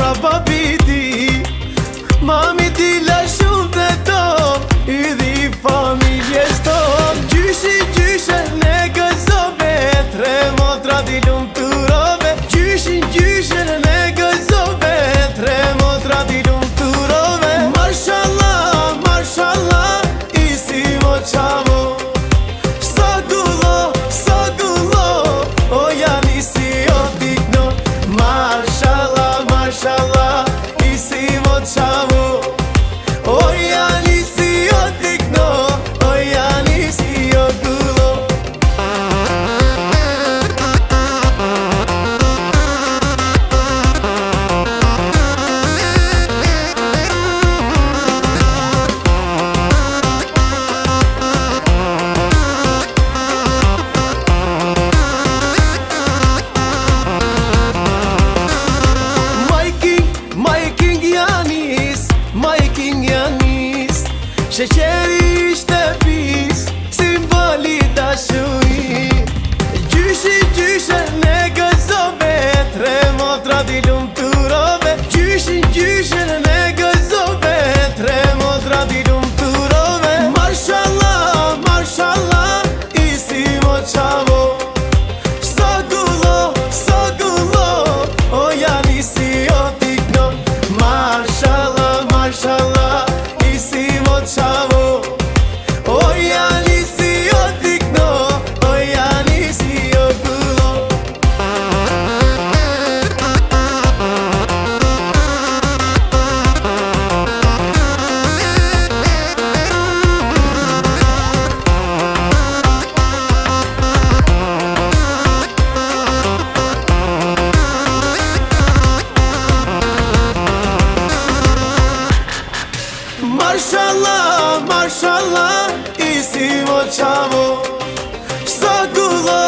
zemra babiti. Mami dila shumë të top, idhi familjes top. Gjyshe ne gëzove, tre motra di lumë të rove. Gjyshe ne gëzove, tre motra di lumë të rove. Mashallah, mashallah, isi mo qavo. Sa gullo, o janë isi o dikno. Mashallah, mashallah, isi mo qavo. O janë isi o dikno, o janë isi o gullo. Sheqeri ishte pis, simboli dashuri. Gjyshe ne gëzove, tre motra di lumë të rove. Gjyshe ne gëzove, tre motra di lumë të rove. Mashallah, mashallah, isi mo qavo. Sa gullo, o janë isi o tikno. Mashallah, mashallah, isi mo qavo. O janë isi o tikno, o janë isi o gullo. Mashallah, mashallah, isi mo qavo. Sa gullo,